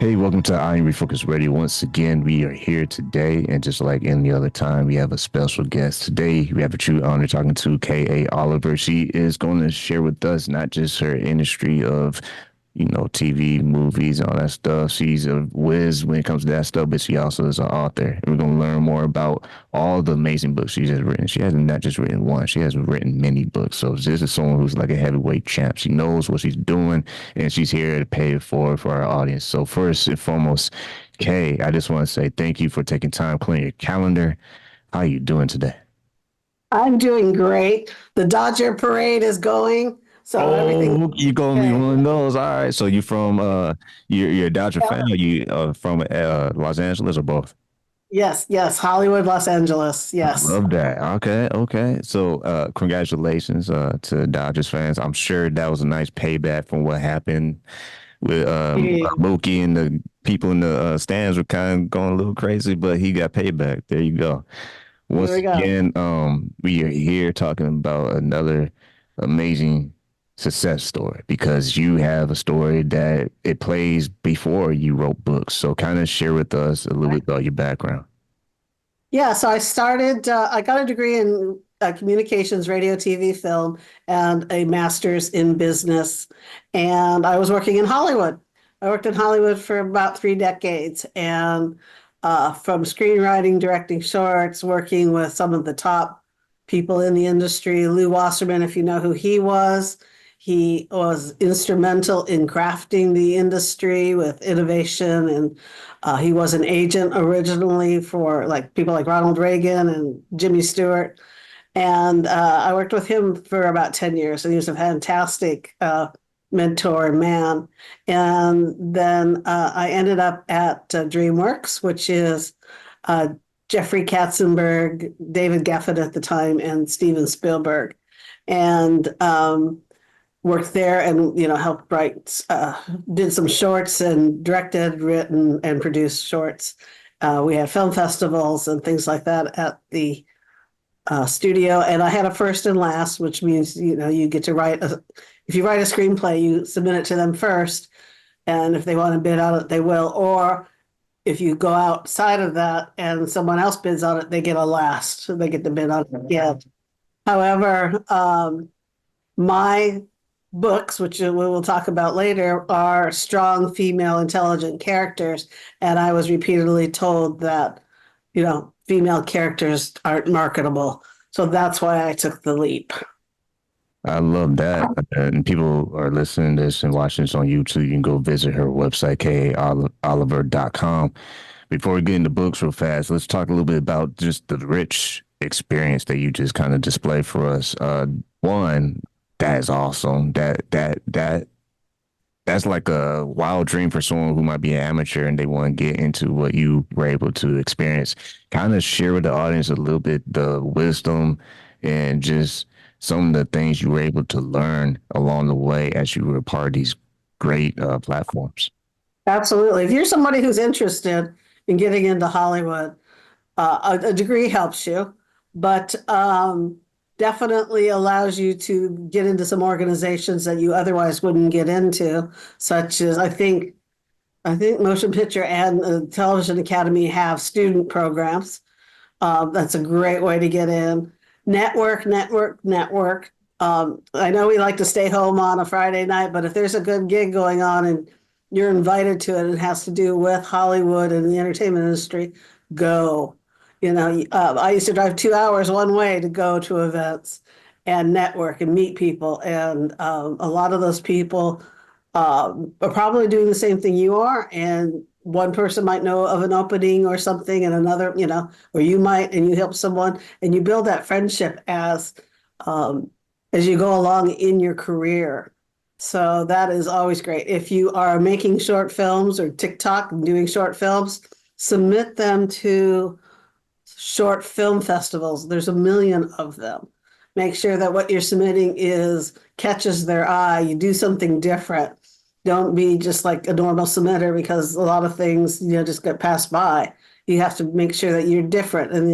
Hey, welcome to I Am Refocused Radio. Once again, we are here today, and just like any other time, we have a special guest. Today, we have a true honor talking to K.A. Oliver. She is going to share with us not just her industry of, TV, movies, all that stuff. She's a whiz when it comes to that stuff, but she also is an author. And we're going to learn more about all the amazing books she has written. She has not just written one, she has written many books. So this is someone who's like a heavyweight champ. She knows what she's doing, and she's here to pay it forward for our audience. So first and foremost, Kay, I just want to say thank you for taking time, clearing your calendar. How are you doing today? I'm doing great. The Dodger parade is going, so everything. Oh, you gonna be Okay. one of those. All right. So you from you're a Dodger Yeah. fan, or you from Los Angeles, or both? Yes, yes, Hollywood, Los Angeles. I Yes. love that. Okay, okay. So congratulations to Dodgers fans. I'm sure that was a nice payback from what happened with Yeah. Mookie, and the people in the stands were kind of going a little crazy, but he got payback. There you go. Here Once we go. again, we are here talking about another amazing success story because you have a story that it plays before you wrote books. So kind of share with us a little bit about your background. Yeah, so I got a degree in communications, radio, TV, film, and a master's in business. And I was working in Hollywood. I worked in Hollywood for about 3 decades, and from screenwriting, directing shorts, working with some of the top people in the industry. Lou Wasserman, if you know who he was instrumental in crafting the industry with innovation, and he was an agent originally for like people like Ronald Reagan and Jimmy Stewart. And I worked with him for about 10 years, and he was a fantastic mentor and man. And then I ended up at DreamWorks, which is uh, Jeffrey Katzenberg, David Geffen at the time, and Steven Spielberg. And worked there and helped write, did some shorts and directed, written, and produced shorts. We had film festivals and things like that at the studio, and I had a first and last, which means you get to write if you write a screenplay, you submit it to them first, and if they want to bid on it, they will. Or if you go outside of that and someone else bids on it, they get a last. So they get to bid on it again. However, my books, which we will talk about later, are strong female intelligent characters. And I was repeatedly told that, female characters aren't marketable. So that's why I took the leap. I love that. And people are listening to this and watching this on YouTube. You can go visit her website, kaoliver.com. Before we get into books real fast, let's talk a little bit about just the rich experience that you just kind of display for us. One, that is awesome. That's like a wild dream for someone who might be an amateur and they want to get into what you were able to experience. Kind of share with the audience a little bit the wisdom and just some of the things you were able to learn along the way as you were a part of these great platforms. Absolutely. If you're somebody who's interested in getting into Hollywood, a degree helps you, but definitely allows you to get into some organizations that you otherwise wouldn't get into, such as I think Motion Picture and the Television Academy have student programs. That's a great way to get in. Network, network, network. I know we like to stay home on a Friday night, but if there's a good gig going on and you're invited to it and it has to do with Hollywood and the entertainment industry, go. I used to drive 2 hours one way to go to events and network and meet people. And a lot of those people are probably doing the same thing you are. And one person might know of an opening or something, and another, or you might, and you help someone, and you build that friendship um, as you go along in your career. So that is always great. If you are making short films or TikTok and doing short films, submit them to short film festivals. There's a million of them. Make sure that what you're submitting is catches their eye. You do something different. Don't be just like a normal submitter, because a lot of things, just get passed by. You have to make sure that you're different, and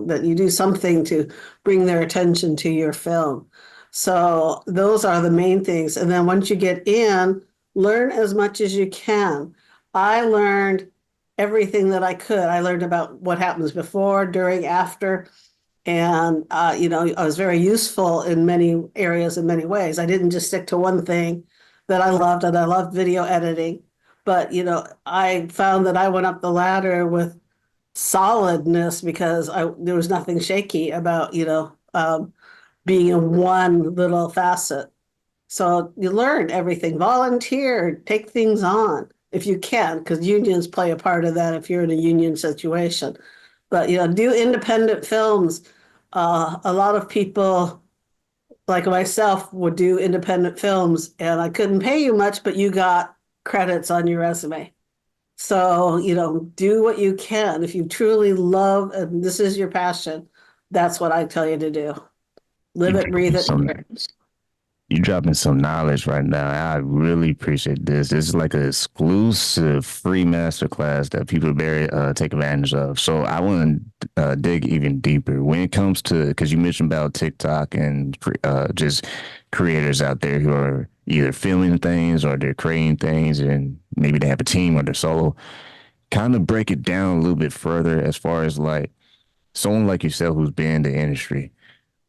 that you do something to bring their attention to your film. So those are the main things. And then once you get in, learn as much as you can. I learned everything that I could. I learned about what happens before, during, after, and I was very useful in many areas in many ways. I didn't just stick to one thing that I loved, and I loved video editing. But I found that I went up the ladder with solidness because there was nothing shaky about being in one little facet. So you learn everything, volunteer, take things on if you can, because unions play a part of that if you're in a union situation. But do independent films. A lot of people like myself would do independent films, and I couldn't pay you much, but you got credits on your resume. So, do what you can. If you truly love and this is your passion, that's what I tell you to do. Live You it, breathe it, some share it. You dropping some knowledge right now. I really appreciate this. This is like an exclusive free masterclass that people very take advantage of. So I want to dig even deeper when it comes to because you mentioned about TikTok and just creators out there who are either filming things or they're creating things, and maybe they have a team or they're solo. Kind of break it down a little bit further as far as like someone like yourself who's been in the industry,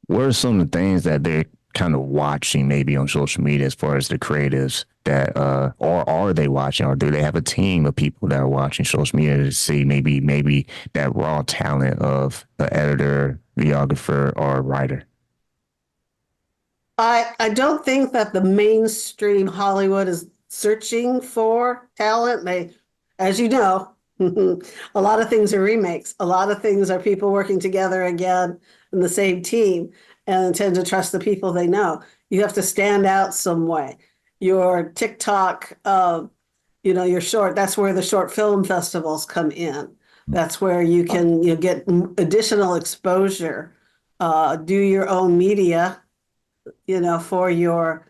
what are some of the things that they're kind of watching maybe on social media as far as the creatives that or are they watching, or do they have a team of people that are watching social media to see maybe that raw talent of an editor, videographer, or writer? I don't think that the mainstream Hollywood is searching for talent. As you know, a lot of things are remakes. A lot of things are people working together again in the same team and tend to trust the people they know. You have to stand out some way. Your TikTok, your short, that's where the short film festivals come in. That's where you can get additional exposure, do your own media for your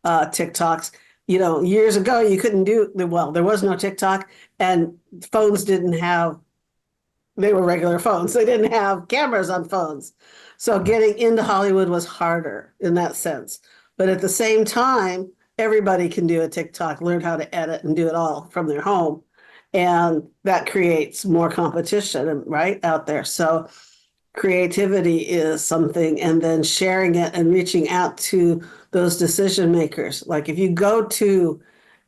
TikToks. Years ago, you couldn't well, there was no TikTok, and phones didn't have, they were regular phones. They didn't have cameras on phones. So getting into Hollywood was harder in that sense. But at the same time, everybody can do a TikTok, learn how to edit and do it all from their home. And that creates more competition, right, out there. So creativity is something, and then sharing it and reaching out to those decision makers. Like if you go to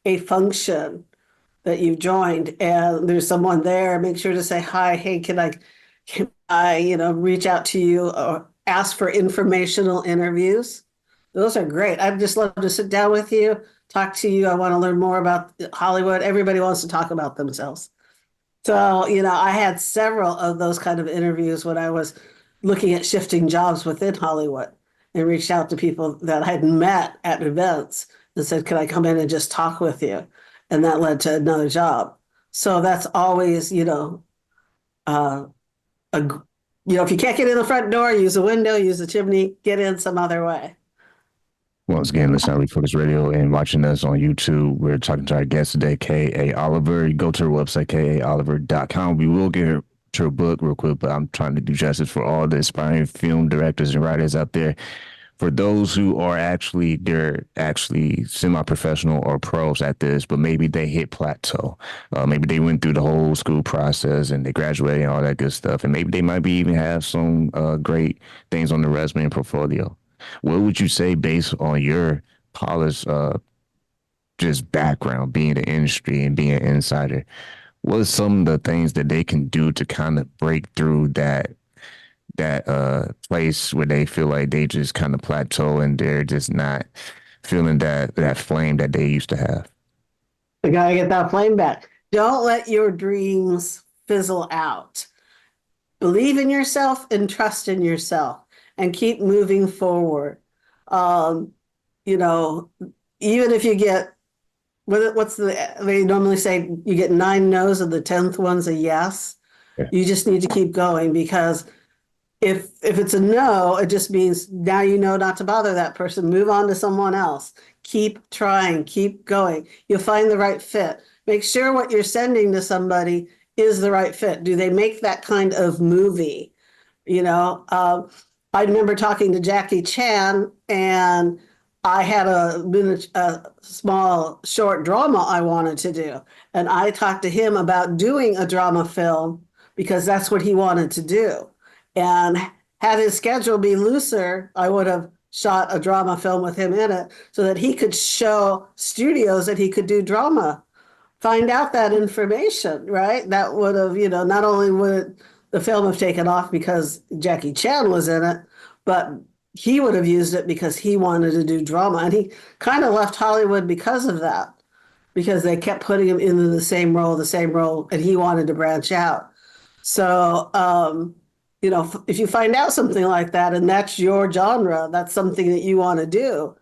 a function that you've joined and there's someone there, make sure to say hi. Hey, can I reach out to you or ask for informational interviews? Those are great. I'd just love to sit down with you, talk to you. I want to learn more about Hollywood. Everybody wants to talk about themselves. So, I had several of those kind of interviews when I was looking at shifting jobs within Hollywood, and reached out to people that I had met at events and said, "Can I come in and just talk with you?" And that led to another job. So that's always, uh, if you can't get in the front door, use a window, use a chimney, get in some other way. Once again, listening to Refocused Radio and watching us on YouTube. We're talking to our guest today, K.A. Oliver. You go to her website, kaoliver.com. We will get her to her book real quick, but I'm trying to do justice for all the aspiring film directors and writers out there. For those who are they're actually semi-professional or pros at this, but maybe they hit plateau. Maybe they went through the whole school process and they graduated and all that good stuff. And maybe they might be even have some great things on the resume and portfolio. What would you say based on your polished just background, being in the industry and being an insider? What are some of the things that they can do to kind of break through that place where they feel like they just kind of plateau and they're just not feeling that flame that they used to have? You got to get that flame back. Don't let your dreams fizzle out. Believe in yourself and trust in yourself and keep moving forward. Um, you know, Even if you get, they normally say you get 9 no's and the 10th one's a yes. Yeah. You just need to keep going, because if it's a no, it just means now you know not to bother that person. Move on to someone else. Keep trying, keep going. You'll find the right fit. Make sure what you're sending to somebody is the right fit. Do they make that kind of movie? I remember talking to Jackie Chan, and I had a small short drama I wanted to do, and I talked to him about doing a drama film because that's what he wanted to do. And had his schedule be looser, I would have shot a drama film with him in it so that he could show studios that he could do drama, find out that information, right? That would have, not only would the film have taken off because Jackie Chan was in it, but he would have used it because he wanted to do drama. And he kind of left Hollywood because of that, because they kept putting him into the same role, and he wanted to branch out. So, if you find out something like that and that's your genre, that's something that you want to do,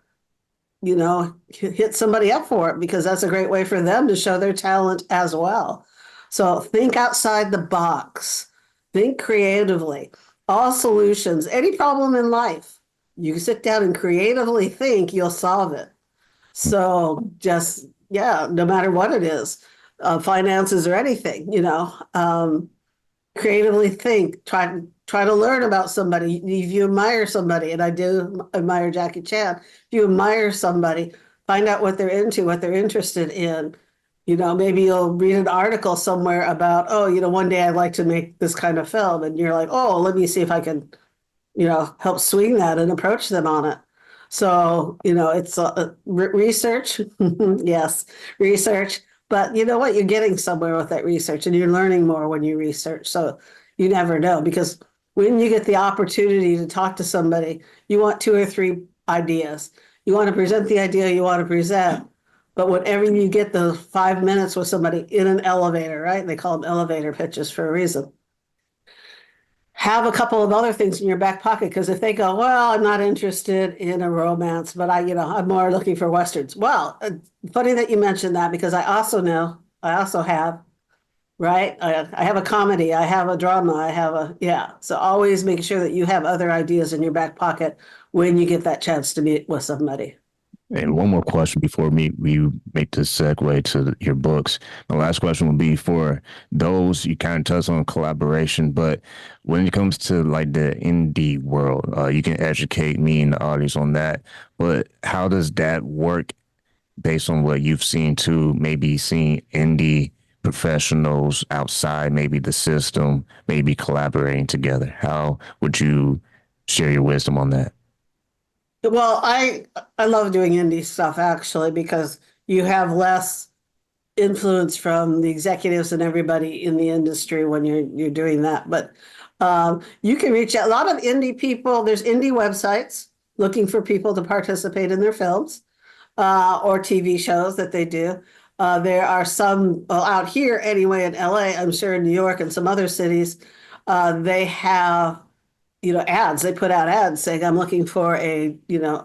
hit somebody up for it because that's a great way for them to show their talent as well. So think outside the box, think creatively. All solutions, any problem in life, you sit down and creatively think, you'll solve it. So just, yeah, no matter what it is, finances or anything, creatively think, try to learn about somebody. If you admire somebody, and I do admire Jackie Chan, if you admire somebody, find out what they're into, what they're interested in. Maybe you'll read an article somewhere about, oh, one day I'd like to make this kind of film. And you're like, oh, let me see if I can, help swing that and approach them on it. So, it's research. Yes, research. But you know what? You're getting somewhere with that research and you're learning more when you research. So you never know, because when you get the opportunity to talk to somebody, you want two or three ideas. You want to present the idea you want to present. But whenever you get the 5 minutes with somebody in an elevator, right? They call them elevator pitches for a reason. Have a couple of other things in your back pocket, because if they go, well, I'm not interested in a romance, but I'm more looking for Westerns. Well, funny that you mentioned that, because I also have, right? I have a comedy, I have a drama, yeah. So always make sure that you have other ideas in your back pocket when you get that chance to meet with somebody. And one more question before we make this segue to your books. My last question would be for those, you kind of touched on collaboration, but when it comes to like the indie world, you can educate me and the audience on that. But how does that work based on what you've seen too? Maybe seeing indie professionals outside, maybe the system, maybe collaborating together. How would you share your wisdom on that? Well, I love doing indie stuff actually, because you have less influence from the executives and everybody in the industry when you're doing that. But you can reach out. A lot of indie people. There's indie websites looking for people to participate in their films or TV shows that they do. There are some, well, out here anyway in LA. I'm sure in New York and some other cities, they have, ads. They put out ads saying, I'm looking for a,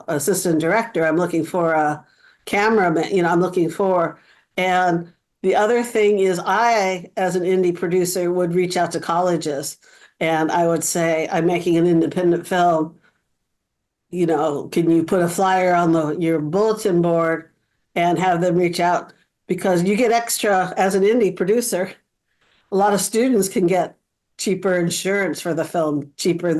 assistant director. I'm looking for a cameraman, I'm looking for. And the other thing is, I, as an indie producer, would reach out to colleges and I would say, I'm making an independent film. Can you put a flyer on your bulletin board and have them reach out? Because you get extra as an indie producer. A lot of students can get cheaper insurance for the film, cheaper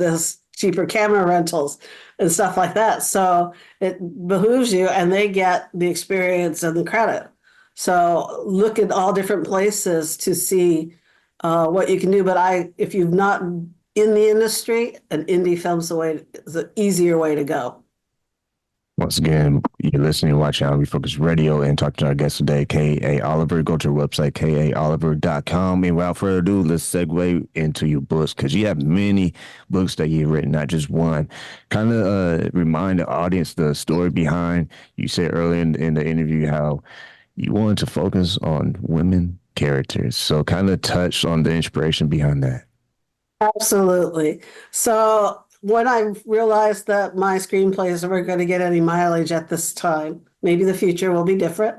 camera rentals and stuff like that. So it behooves you, and they get the experience and the credit. So look at all different places to see what you can do. But if you've not in the industry, an indie film's the easier way to go. Once again, you're listening, watching on Refocused Radio, and talking to our guest today, K.A. Oliver. Go to our website, kaoliver.com. And without further ado, let's segue into your books, because you have many books that you've written, not just one. Kind of remind the audience the story behind, you said earlier in the interview how you wanted to focus on women characters. So kind of touch on the inspiration behind that. Absolutely. So when I realized that my screenplays weren't going to get any mileage at this time, maybe the future will be different,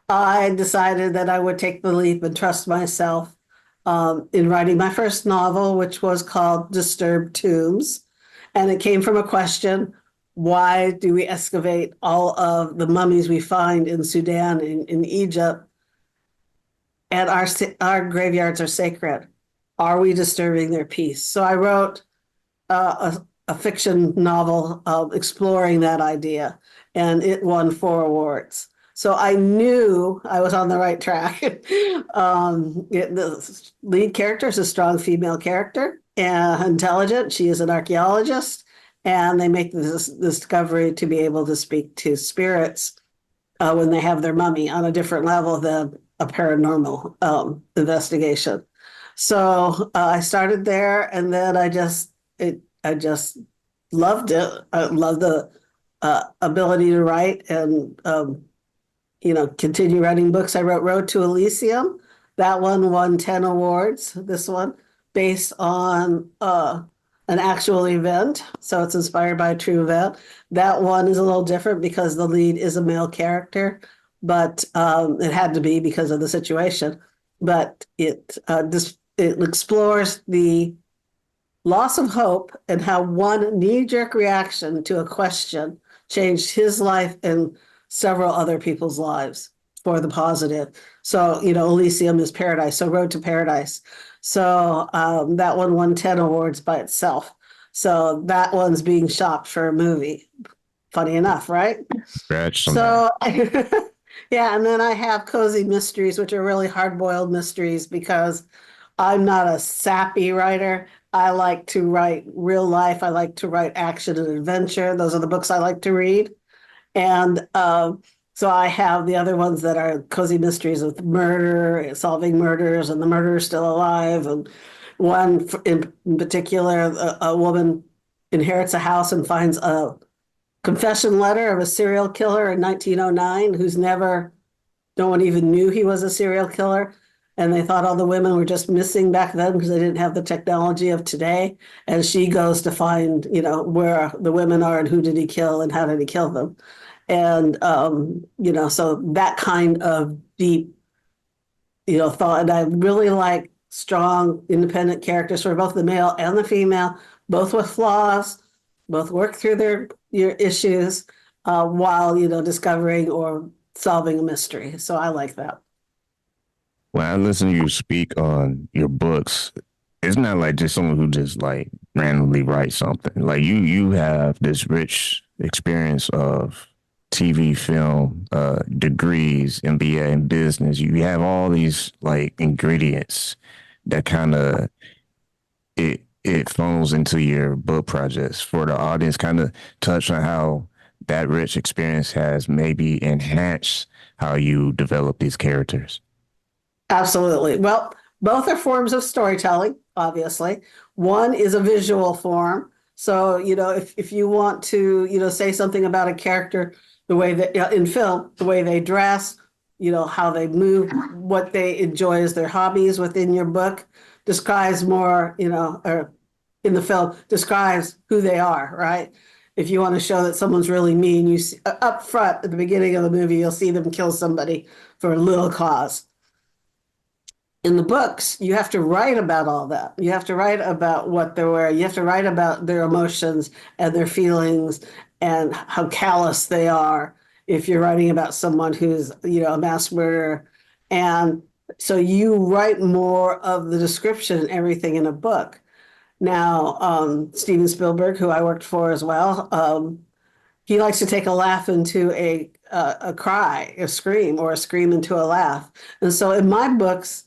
I decided that I would take the leap and trust myself in writing my first novel, which was called Disturbed Tombs. And it came from a question: why do we excavate all of the mummies we find in Sudan, in Egypt, and our graveyards are sacred? Are we disturbing their peace? So I wrote a a fiction novel exploring that idea, and it won 4 awards. So I knew I was on the right track. The lead character is a strong female character and intelligent. She is an archaeologist, and they make this discovery to be able to speak to spirits when they have their mummy on a different level than a paranormal investigation. So I started there, and then I just loved it. I loved the ability to write and continue writing books. I wrote Road to Elysium. That one won 10 awards. This one, based on an actual event. So it's inspired by a true event. That one is a little different because the lead is a male character, but it had to be because of the situation. But it explores the loss of hope and how one knee-jerk reaction to a question changed his life and several other people's lives for the positive. So, Elysium is paradise, so Road to Paradise. So that one won 10 awards by itself. So that one's being shopped for a movie. Funny enough, right? Scratch some. So, yeah, and then I have cozy mysteries, which are really hard-boiled mysteries because I'm not a sappy writer. I like to write real life. I like to write action and adventure. Those are the books I like to read. And so I have the other ones that are cozy mysteries with murder, solving murders, and the murderer's still alive. And one in particular, a woman inherits a house and finds a confession letter of a serial killer in 1909 no one even knew he was a serial killer. And they thought all the women were just missing back then because they didn't have the technology of today. And she goes to find, where the women are and who did he kill and how did he kill them. And, so that kind of deep, thought. And I really like strong, independent characters for both the male and the female, both with flaws, both work through their issues while, discovering or solving a mystery. So I like that. When I listen to you speak on your books, it's not like just someone who just like randomly writes something. Like you have this rich experience of TV, film, degrees, MBA in business. You have all these like ingredients that kind of it funnels into your book projects for the audience. Kind of touch on how that rich experience has maybe enhanced how you develop these characters. Absolutely. Well, both are forms of storytelling, obviously. One is a visual form. So, if you want to, say something about a character, the way that in film, the way they dress, how they move, what they enjoy as their hobbies within your book describes more, or in the film describes who they are, right? If you want to show that someone's really mean, you see, up front at the beginning of the movie, you'll see them kill somebody for a little cause. In the books, you have to write about all that. You have to write about what they're wearing. You have to write about their emotions and their feelings and how callous they are if you're writing about someone who's, a mass murderer. And so you write more of the description and everything in a book. Now, Steven Spielberg, who I worked for as well, he likes to take a laugh into a cry, a scream, or a scream into a laugh. And so in my books,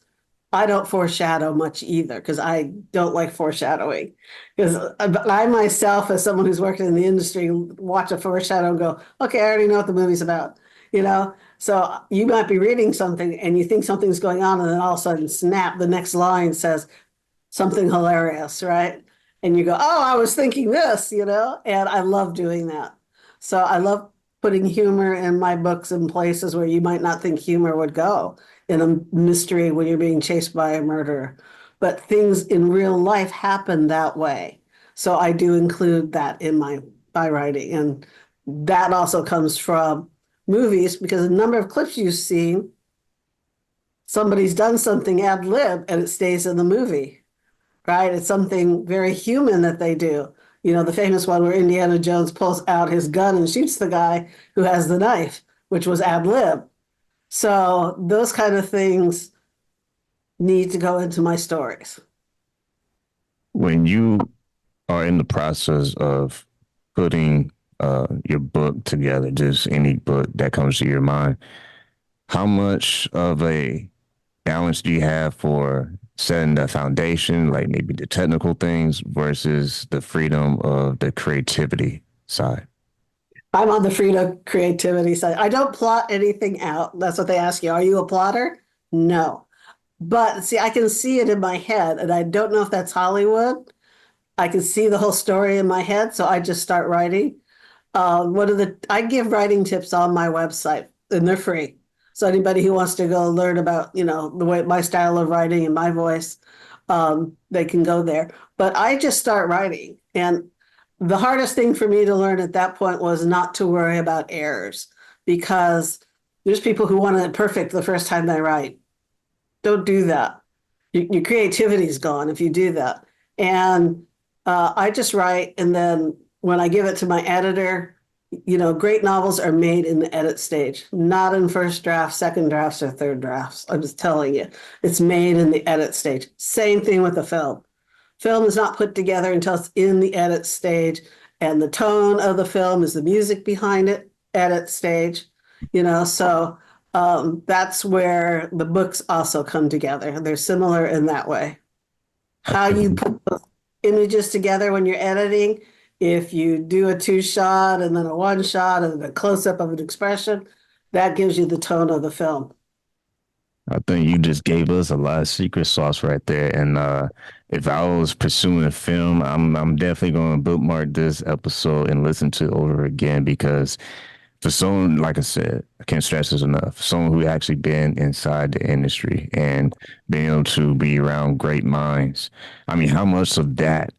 I don't foreshadow much either because I don't like foreshadowing. Because I myself, as someone who's worked in the industry, watch a foreshadow and go, okay, I already know what the movie's about, So you might be reading something and you think something's going on, and then all of a sudden, snap, the next line says something hilarious, right? And you go, oh, I was thinking this, and I love doing that. So I love putting humor in my books in places where you might not think humor would go, in a mystery when you're being chased by a murderer. But things in real life happen that way. So I do include that in my writing. And that also comes from movies, because a number of clips you've seen, somebody's done something ad lib and it stays in the movie, right? It's something very human that they do. The famous one where Indiana Jones pulls out his gun and shoots the guy who has the knife, which was ad lib. So those kind of things need to go into my stories. When you Or in the process of putting your book together, just any book that comes to your mind, how much of a balance do you have for setting the foundation, like maybe the technical things versus the freedom of the creativity side? I'm on the freedom creativity side. I don't plot anything out. That's what they ask you. Are you a plotter? No. But see, I can see it in my head, and I don't know if that's Hollywood. I can see the whole story in my head, so I just start writing. I give writing tips on my website, and they're free. So anybody who wants to go learn about, the way my style of writing and my voice, they can go there. But I just start writing, and the hardest thing for me to learn at that point was not to worry about errors, because there's people who want it perfect the first time they write. Don't do that. Your creativity is gone if you do that. And I just write, and then when I give it to my editor, great novels are made in the edit stage, not in first drafts, second drafts, or third drafts. I'm just telling you, it's made in the edit stage. Same thing with the film. Film is not put together until it's in the edit stage, and the tone of the film is the music behind it, edit stage, so that's where the books also come together. They're similar in that way. I How you think put the images together when you're editing, if you do a two shot and then a one shot and then a close up of an expression, that gives you the tone of the film. I think you just gave us a lot of secret sauce right there. And if I was pursuing film, I'm definitely going to bookmark this episode and listen to it over again because for someone, like I said, I can't stress this enough. Someone who actually been inside the industry and being able to be around great minds. I mean, how much of that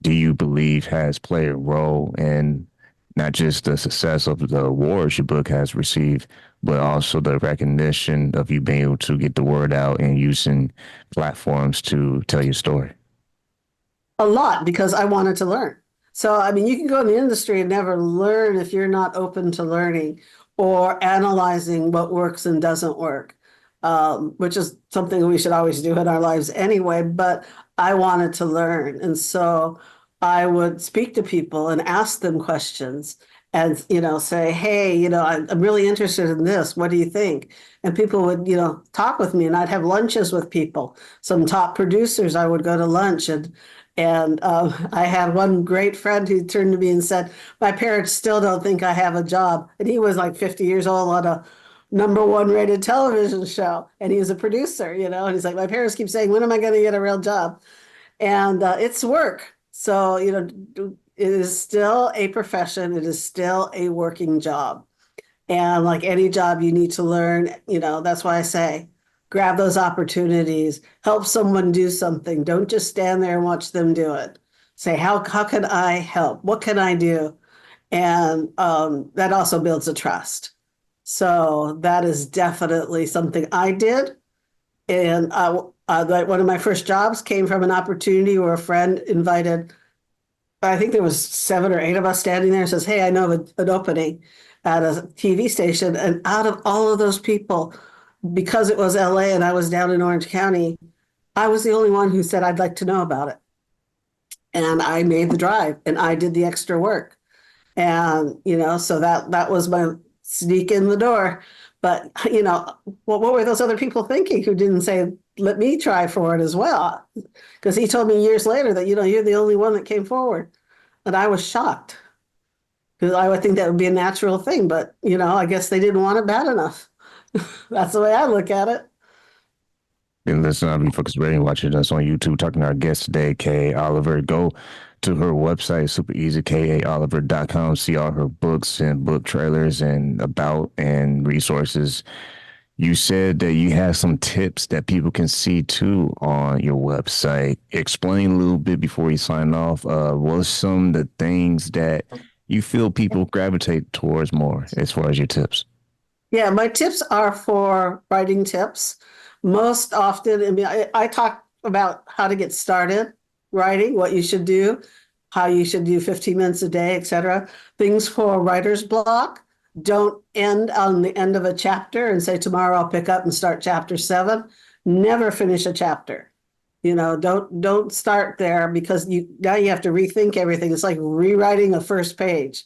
do you believe has played a role in not just the success of the awards your book has received, but also the recognition of you being able to get the word out and using platforms to tell your story? A lot because I wanted to learn. So, I mean, you can go in the industry and never learn if you're not open to learning or analyzing what works and doesn't work, which is something we should always do in our lives anyway. But I wanted to learn. And so I would speak to people and ask them questions and, say, hey, I'm really interested in this. What do you think? And people would, talk with me, and I'd have lunches with people. Some top producers, I would go to lunch, and I had one great friend who turned to me and said, my parents still don't think I have a job. And he was like 50 years old on a number one rated television show. And he was a producer, and he's like, my parents keep saying, when am I going to get a real job? And it's work. So, it is still a profession. It is still a working job. And like any job, you need to learn, that's why I say, grab those opportunities, help someone do something. Don't just stand there and watch them do it. Say, how can I help? What can I do? And that also builds a trust. So that is definitely something I did. And one of my first jobs came from an opportunity where a friend invited, I think there was 7 or 8 of us standing there and says, hey, I know of an opening at a TV station. And out of all of those people, because it was LA and I was down in Orange County, I was the only one who said, I'd like to know about it. And I made the drive and I did the extra work. And, so that was my sneak in the door. But, what were those other people thinking who didn't say, let me try for it as well? Because he told me years later that, you're the only one that came forward. And I was shocked because I would think that would be a natural thing. But, I guess they didn't want it bad enough. That's the way I look at it. And listen, I'll be focused radio watching us on YouTube, talking to our guest today, Kay Oliver. Go to her website, super easy, kaoliver.com. See all her books and book trailers and about and resources. You said that you have some tips that people can see too on your website. Explain a little bit before we sign off. What's some of the things that you feel people gravitate towards more as far as your tips? Yeah, my tips are for writing tips. Most often, I mean, I talk about how to get started writing, what you should do, how you should do 15 minutes a day, etc. Things for writer's block. Don't end on the end of a chapter and say, tomorrow I'll pick up and start chapter 7. Never finish a chapter. Don't start there because now you have to rethink everything. It's like rewriting a first page,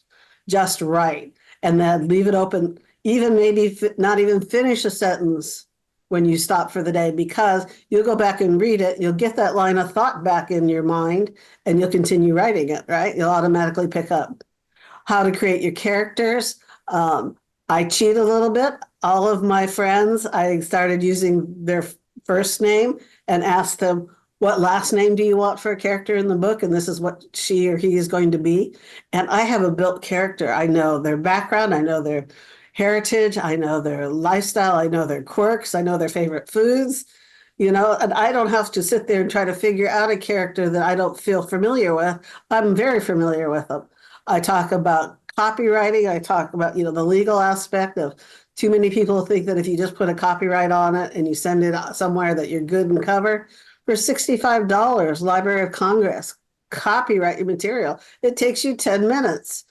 just right, and then leave it open. Even maybe not even finish a sentence when you stop for the day, because you'll go back and read it. You'll get that line of thought back in your mind, and you'll continue writing it. Right? You'll automatically pick up how to create your characters. I cheat a little bit. All of my friends, I started using their first name and asked them, what last name do you want for a character in the book? And this is what she or he is going to be. And I have a built character. I know their background, I know their heritage, I know their lifestyle, I know their quirks, I know their favorite foods, and I don't have to sit there and try to figure out a character that I don't feel familiar with. I'm very familiar with them. I talk about copywriting. I talk about, the legal aspect of too many people think that if you just put a copyright on it and you send it somewhere that you're good and covered for $65, Library of Congress, copyright your material. It takes you 10 minutes,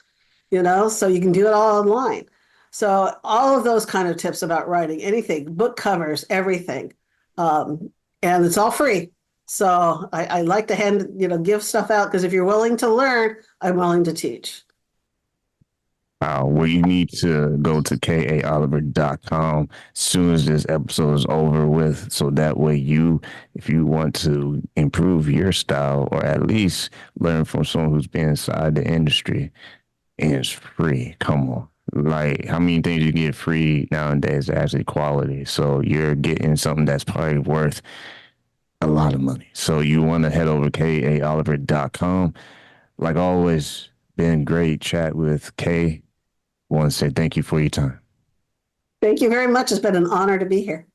so you can do it all online. So all of those kind of tips about writing, anything, book covers, everything. And it's all free. So I like to give stuff out because if you're willing to learn, I'm willing to teach. Well, you need to go to kaoliver.com as soon as this episode is over with. So that way if you want to improve your style or at least learn from someone who's been inside the industry, and it's free. Come on. Like, how many things you get free nowadays are actually quality? So you're getting something that's probably worth a lot of money. So you want to head over to kaoliver.com. Like always, been great chat with Kay. Want to say thank you for your time. Thank you very much. It's been an honor to be here.